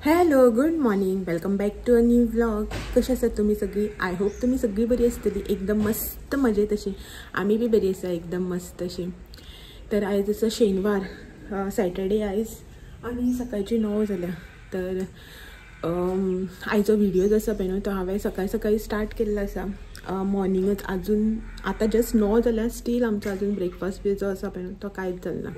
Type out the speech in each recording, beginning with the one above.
Hello good morning, welcome back to a new vlog. कशी आसात तुम्ही सगळी? आय होप तुम्ही सगळी बरी आसतली, एकदम मस्त मजेत अशी. आम्ही बी बरी आसा, एकदम मस्त अशी. तर आयज आसा शेनवार, सॅटर्डे आयज आणि सकाळची 9 जाल्या. तर आयचो व्हिडिओ जो आसा पळय न्हू तो हांवें सकाळी सकाळी स्टार्ट केल्लो आसा. मॉर्निंगच अजून आता जस्ट 9 जाल्यार स्टील आमचो अजून ब्रेकफास्ट बी जो आसा पळय न्हू तो कांयच जालना.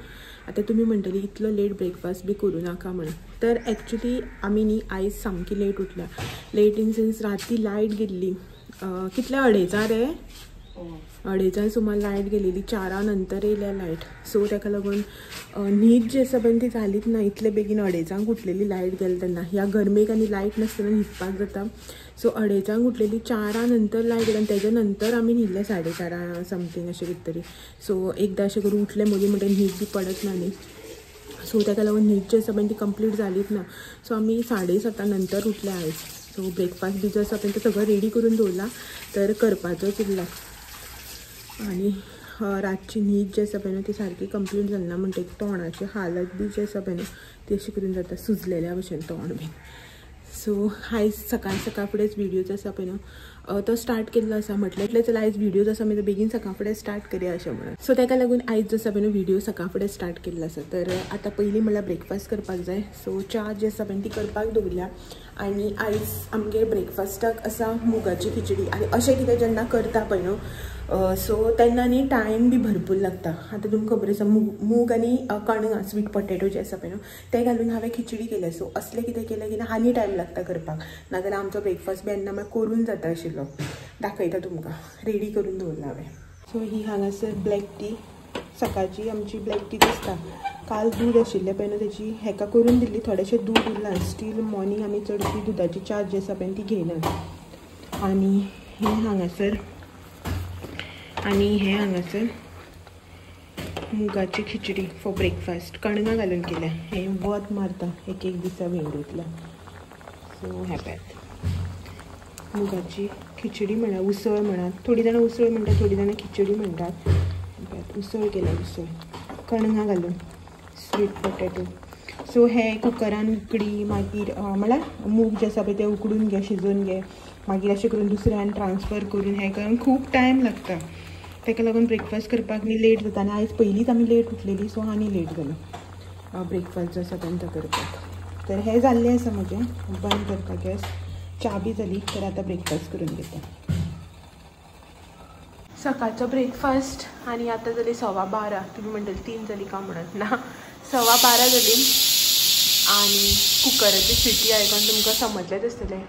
आता तुम्ही म्हणटली इतलो लेट ब्रेकफास्ट बी करूं नाका म्हणून. तर ॲक्च्युली आमी न्ही आयज सामकी लेट उठल्या. लेट इन सेन्स राती लायट गेल्ली. कितल्या 2:30 रे? 2:30 सुमार लायट गेलेली. 4 नंतर येयल्या लायट. सो ताका लागून न्हीद जी आसा पळय ती जालीच ना. इतले बेगीन 2:30 उठलेली लायट गेली तेन्ना. ह्या गरमेक आनी लायट नासतना न्हिदपाक जाता. सो 2:30 उठलेली. 4 नंतर लायट गेली आनी तेज्या नंतर आमी न्हिदले 4:30 समथींग अशें कितें तरी. सो एकदां अशें करून उठले मदीं म्हणटा न्हीद बी पडत ना न्ही. सो ताका लागून न्हीद जी आसा पळय ती कंप्लीट जालीच ना. सो आमी 7:30 नंतर उठले आयज. सो ब्रेकफास्ट बी जो आसा पळय तो सगळो रेडी करून दवरला. तर करपाचोच उरला. आणि रातची न्हीद जी आसा पळय न्हू ती सारकी कंप्लीट जालना म्हणटकीर तोंडाची हालत बी जी आसा पळय न्हू ती अशी करून जाता, सुजलेल्या भशेन तोंड बीन. सो आयज सकाळ फुडेंच व्हिडिओ जो आसा पळय न्हू तो स्टार्ट केल्लो आसा. म्हटलें चला आयज व्हिडिओ जो आसा मागीर बेगीन सकाळ फुडें स्टार्ट करुया अशें म्हणून. सो ताका लागून आयज जो आसा पळय न्हू व्हिडिओ सकाळ फुडें स्टार्ट केल्लो आसा. तर आतां पयलीं म्हणल्यार ब्रेकफास्ट करपाक जाय. सो च्या जी आसा पळय ती करपाक दवरल्या. आनी आयज आमगे ब्रेकफास्टाक आसा मुगाची खिचडी. आनी अशें कितें जेन्ना करता पळय न्हू सो तेन्ना न्ही टायम बी भरपूर लागता. आतां तुमकां खबर आसा मूग आनी कणगां स्वीट पोटेटो जे आसा पळय न्हू ते घालून हांवें खिचडी केल्या. सो असलें कितें केलें की आनी टायम लागता करपाक. नाजाल्यार आमचो ब्रेकफास्ट बी येन्ना मागीर करून जाता आशिल्लो. दाखयता तुमकां. रेडी करून दवरला हांवें. सो ही हांगासर ब्लॅक टी सकाळची आमची ब्लॅक टी आसता. काल दूद आशिल्लें पळय न्हू तेची हेका करून दिल्ली. थोडेशें दूद उरलां. स्टील मॉर्निंग आमी चडशी दुदाची च्या जी आसा पळय ती घेयनात. आनी हे हांगासर मुगाची खिचडी फॉर ब्रेकफास्ट कणगां घालून केल्या. हे वत मारता एक दिसा भेंडीतल्यान. सो हे पळयात मुगाची खिचडी म्हणा, उसळ म्हणा. थोडी जाणां उसळ म्हणटात, थोडी जाणां खिचडी म्हणटात. उसळ केल्या, उसळ कणगां घालून स्वीट पोटेटो. सो हे कुकरान उकडी मागीर म्हळ्यार मूग जे आसा पळय ते उकडून घे, शिजोवन घे, मागीर अशें करून दुसऱ्यान ट्रान्सफर करून हे करून खूब टायम लागता. ताका लागून ब्रेकफास्ट करपाक न्ही लेट जाता. आनी आयज पयलींच आमी लेट उठलेली सो आनी लेट जालो ब्रेकफास्ट जो आसा तो करपाक. तर हे जाल्लें आसा म्हजें. बंद करता गॅस. च्या बी जाली. तर आतां ब्रेकफास्ट करून घेता. सकाळचो ब्रेकफास्ट आनी आतां जाली 12:15. तुमी म्हणटली 3 जाली काय म्हणून. ना, 12:15 जाली. आनी कुकराची सिटी आयकून तुमकां समजलेंच आसतलें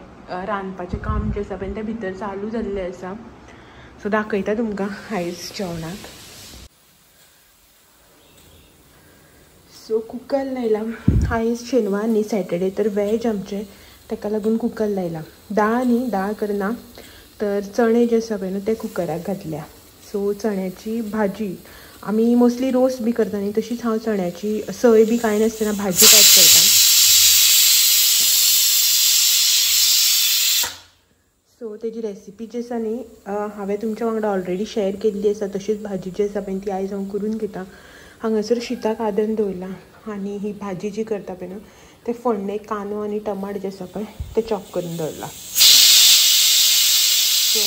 रांदपाचें काम जें आसा पळय तें भितर चालू जाल्लें आसा. सो दाखयता तुमकां आयज जेवणाक. सो कुकर लायला. आयज शेनवार न्ही, सॅटर्डे तर वॅज आमचें. ताका लागून कुकर लायला. दाळ करना. तर चणे जे आसा पळय न्हू ते कुकराक घातल्या. सो चण्याची भाजी आमी मोस्टली रोस्ट बी करता न्ही तशीच हांव चण्याची सय बी कांय नासतना भाजी टायप करता. सो तेजी रेसिपी जी आसा न्ही हांवें तुमच्या वांगडा ऑलरेडी शेअर केल्ली आसा. तशीच भाजी जी आसा पळय ती आयज हांव करून घेता. हांगासर शिताक आदन दवरला. आनी ही भाजी जी करता पळय न्हू ते फोडणे कांदो आनी टमाट जे आसा पळय ते चॉप करून दवरला. सो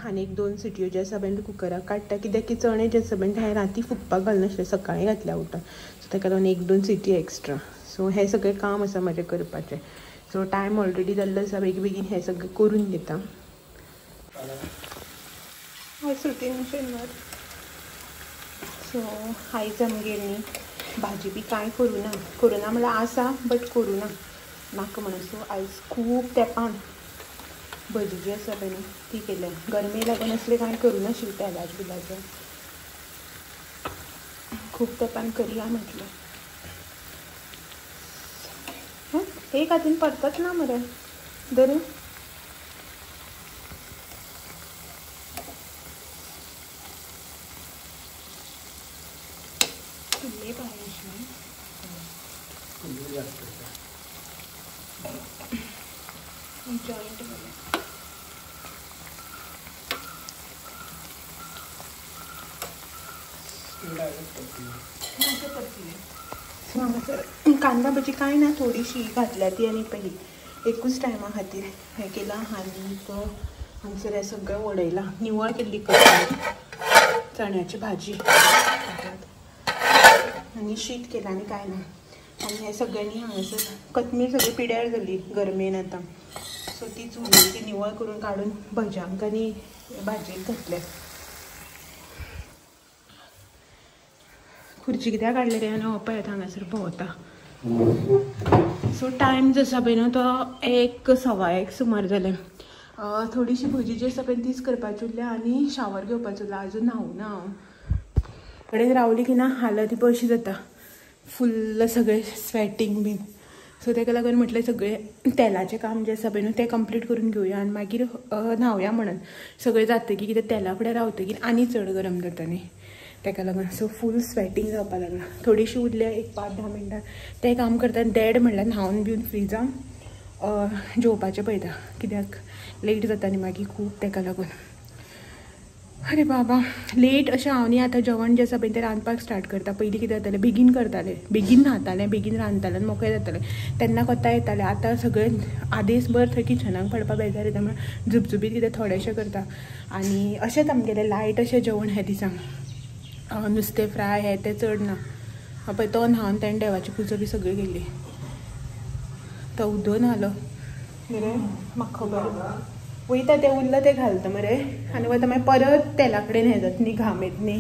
आनी एक 2 सिटयो जे आसा पळय कुकराक काडटा. कित्याक की चणे जे आसा पळय हे राती फुगपाक घालनासलें, सकाळीं घातल्या उठून. सो ताका लागून 1-2 सिटी एक्स्ट्रा. सो हे सगळें काम आसा म्हजें करपाचें. सो टायम ऑलरेडी जाल्लो आसा. बेगीन हें सगळें करून घेता. सुटीन शेनवार. सो आयज आमगेर न्ही भाजी बी कांय करूना म्हळ्यार आसा बट करूना नाका म्हणून. सो आयज खूब तेंपान भजी जी आसा पळय न्ही ती केल्या. गरमे लागून असलें कांय करूनाशिल्लें तेलाच बिलाचें. खूब तेंपान करया म्हटलें. एक हातीन पडताच ना मरे धरून. जॉईंट कांदा भजी काय ना थोडीशी घातल्या ती आणि पहिली एकूच टायमा खातीर हे केला आणि हांगसर हे सगळं वडयला निवळ केल्ली चण्याची भाजी आणि शीत केला आणि काय ना आणि हे सगळ्यांनी हांगसर कोथमीर सगळी पिड्यार जाली गरमेन आता सो ती चुली ती निवळ करून काढून भज्यांक आनी भाजयेक घातल्या खुर्ची कित्याक काडले रे आनी हो पळयत हांगासर भोंवता सो टायम जो आसा पळय न्हू तो 1:15 सुमार जालें थोडीशी भजी जी आसा पळय तीच करपाची उरल्या आनी शावर घेवपाचो उरला अजून न्हावूना हांव कडेन रावली की ना हालत अशी जाता फुल्ल सगळें स्वेटींग बीन सो ताका लागून म्हटलें सगळें तेलाचें काम जें आसा पळय न्हू तें कंप्लीट करून घेवया आनी मागीर न्हावया म्हणून सगळें जातकीर कितें तेला फुडें रावतकीर आनी चड गरम जाता न्ही ताका लागून सो फूल स्वेटींग जावपाक लागला थोडीशी उरल्या एक 5-10 मिनटां तें काम करता देड म्हणल्यार न्हावन बिवन फ्री जावन जेवपाचें पळयता कित्याक लेट जाता न्ही मागीर खूब ताका लागून अरे बाबा लेट अशें हांव न्ही आतां जेवण जें आसा पळय तें रांदपाक स्टार्ट करता पयलीं कितें जातालें बेगीन करतालें बेगीन न्हातालें बेगीन रांदतालें आनी मोकळें जातालें तेन्ना कोता येतालें आतां सगळें आदेसभर थंय किचनाक पडपा बेजार येता म्हण झुपझुपीत कितें थोडेंशें करता आनी अशेंच आमगेलें लायट अशें जेवण हें दिसांक नुस्तें फ्राय हें तें चड ना पळय तो न्हावन ताणें देवाची पुजा बी सगळी केल्ली तो उदो न्हालो मरे म्हाका खबर वयता तें उरलां तें घालता मरे आनी वयता मागीर परत तेला कडेन हें जाता न्ही घाम येता न्ही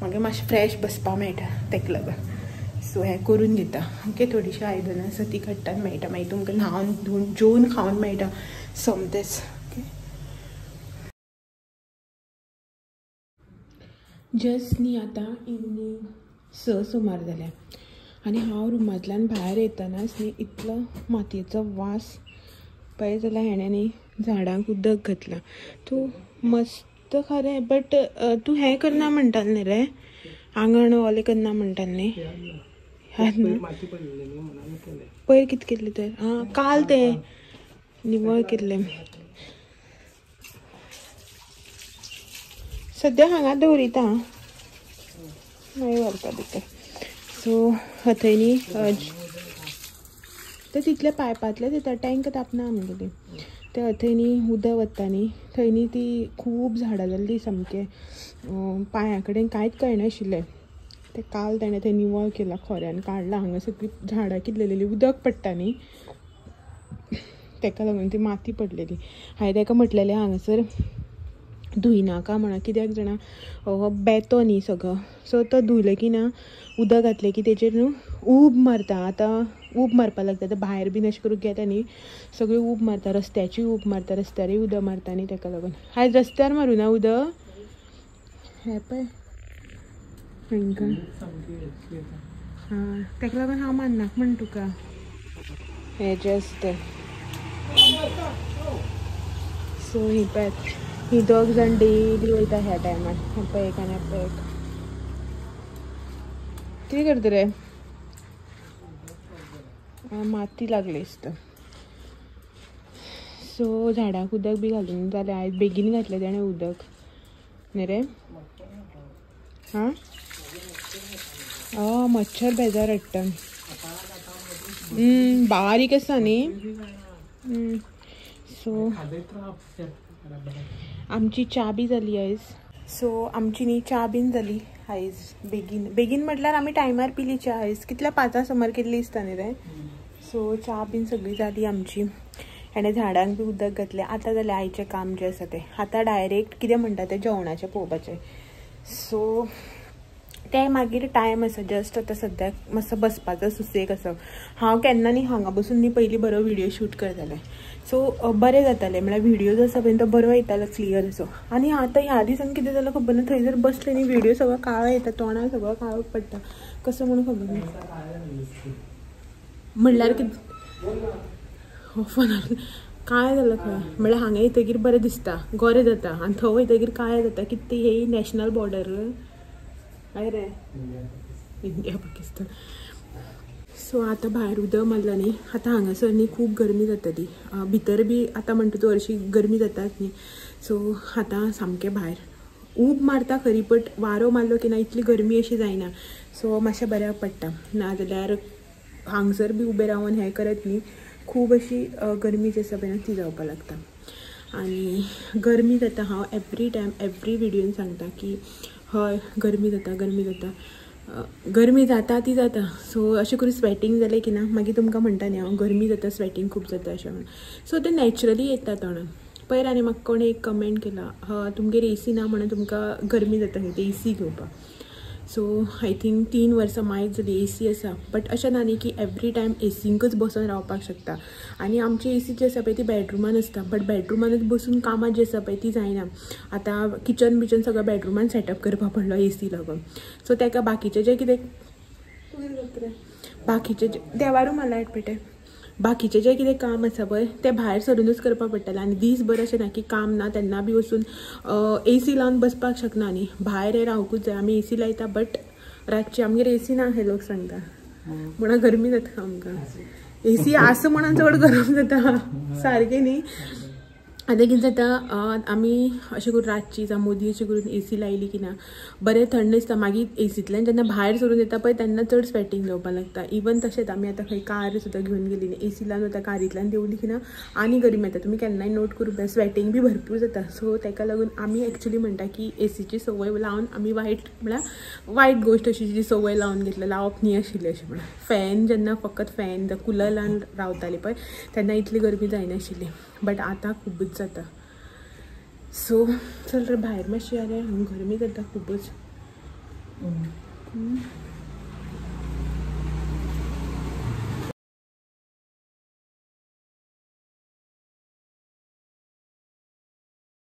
मागीर मातशें फ्रेश बसपा मेळटा ताका लागून सो हें करून दिता ओके थोडीशीं आयदनां आसा ती काडटात मेळटा मागीर तुमकां न्हावन धुवन जेवन खावन मेळटा सोमतेच जस्ट न्ही आतां इवनिंग 6 सुमार जाल्या आनी हांव रुमांतल्यान भायर येतनाच न्ही इतलो मातयेचो वास पळय जाल्यार हेणें न्ही झाडांक उदक घातलां तूं मस्त खरें बट तूं हें करना म्हणटालें न्ही रे आंगण ओलें करना म्हणटालें न्ही पयर कितें केल्लें तर काल तें निवळ केल्लें सद्या हांगा दवरिता मागीर व्हरता भितर सो थंय न्ही ते तितले पायपांतले दिता टँक तापना आमगेली ते थंय न्ही उदक वता न्ही थंय न्ही ती खूब झाडां जाल्ली सामकें पांया कडेन कांयच कळनाशिल्लें ते काल ताणें तें निवळ केलां खोऱ्यान काडलां हांगा सगळीं झाडां कितलेली उदक पडटा न्ही ताका लागून ती माती पडलेली हांवें ताका म्हटलेलें हांगासर धुयनाका म्हणून कित्याक जाणा बेतो न्ही सगळो सो तो धुयलो की ना उदक घातलें की तेचेर न्हू उब मारता आतां उब मारपाक लागता आतां भायर बीन अशें करून गेता न्ही सगळी उब मारता रस्त्याची उब मारता रस्त्यारूय उदक मारता न्ही ताका लागून आयज रस्त्यार मारूं ना उदक हें पळय हांकां ताका लागून हांव माननाका म्हण तुका हें जें आसा तें सो ही पळय ही दोग जाण डेली वयता ह्या टायमार हें एक आनी हें एक कितें करता रे माती लागली दिसता सो झाडाक उदक बी घालून जालें आयज बेगीन घातलें तेणें उदक न्ही रे मच्छर बेजार हाडटा बारीक आसा न्ही सो आमची च्या बी जाली आयज सो आमची न्ही च्या बीन जाली आयज बेगीन बेगीन म्हटल्यार आमी टायमार पिली च्या आयज कितल्या 5 सुमार केल्ली दिसता न्ही रे सो च्या बीन सगळी जाली आमची हेणें झाडांक बी उदक घातलें आतां जालें आयचें काम जें आसा तें आतां डायरेक्ट कितें म्हणटा तें जेवणाचें पळोवपाचें सो तें मागीर टायम आसा जस्ट आतां सद्याक मातसो बसपाचो सुसेग आसा हांव केन्ना न्ही हांगा बसून न्ही पयलीं बरो व्हिडियो शूट करतालें सो बरें जातालें म्हळ्यार व्हिडियो जो आसा पळय तो बरो येतालो क्लियर असो आनी आतां ह्या दिसान कितें जालें खबर ना थंय जर बसलें न्ही व्हिडियो सगळो काळो येता तोंडाक सगळो काळो पडटा कसो म्हणून खबर ना म्हणल्यार कितें फोनार काळें जालां खंय म्हळ्यार हांगा येतकीर बरें दिसता गोरें जाता आनी थंय वयतकीर काळें जाता कितें ती ही नॅशनल बॉर्डर हय रे इंडिया पाकिस्तान सो आतां भायर उदक मारलां न्ही आतां हांगासर न्ही खूब गरमी जाताली भितर बी आतां म्हणटा तूं हरशी गरमी जाताच न्ही सो आतां सामकें भायर ऊब मारता खरी बट वारो मारलो की ना इतली गरमी अशी जायना. सो मातशें बऱ्याक पडटा. नाजाल्यार हांगसर बी उबे रावन हें करत न्ही खूब अशी गरमी जी आसा पळय ना ती जावपाक लागता. आनी गरमी जाता हांव एवरी टायम एवरी विडियोन सांगता की हय गरमी जाता गरमी जाता ती जाता. सो अशें करून स्वेटींग जालें की ना मागीर तुमकां म्हणटा न्ही हांव गरमी जाता स्वेटींग खूब जाता अशें म्हणून. सो तें नॅचरली येता तोंडान. पयर आनी म्हाका कोणें एक कमेंट केला तुमगेर एसी ना म्हणून तुमकां गरमी जाता खंय ते एसी घेवपाक. सो आय थिंक 3 वर्सां मायज जाली एसी आसा. बट अशें ना न्ही की एवरी टायम एसींकच बसून रावपाक शकता. आनी आमची एसी जी आसा पळय ती बेडरुमान आसता. बट बेडरुमानूच बसून कामां जी आसा पळय ती जायना. आतां किचन बिचन सगळं बेडरुमान सेटअप करपाक पडलो एसी लागून. सो ताका बाकीचें जें कितें देवारू लायट पेटे बाकीचें जें कितें काम आसा पळय तें भायर सरूनच करपाक पडटलें. आनी दीसभर अशें ना की काम ना तेन्ना बी वचून एसी लावन बसपाक शकना न्ही. भायर रावूंकूच जाय. आमी एसी लायता बट रातची आमगेर एसी ना हे लोक सांगता म्हणून गरमी जाता आमकां. एसी आसा म्हणून चड गरम जाता सारकें न्ही. आतां कितें जाता आमी अशें करून रातची जावं मोदी अशें करून एसी लायली की ना बरें थंड दिसता. मागीर एसींतल्यान जेन्ना भायर सरून येता पळय तेन्ना चड स्वेटींग जावपाक लागता. इवन तशेंच आमी आतां खंय कार सुद्दां घेवन गेली न्ही एसी लावन वता कारींतल्यान देंवली की ना आनी गरमी येता. तुमी केन्नाय नोट करूंक जाय स्वेटींग बी भरपूर जाता. सो ताका लागून आमी एक्चुली म्हणटा की एसीची संवय लावन आमी वायट गोश्ट अशी जी संवय लावन घेतली लावप न्ही आशिल्ली अशें म्हणून. फॅन जेन्ना फकत फॅन कुलर लावन रावताली पळय तेन्ना इतली गरमी जायनाशिल्ली. बट आतां खूबच जाता. सो चल रे भायर मातशी जाल्यार गरमी जाता खूबच.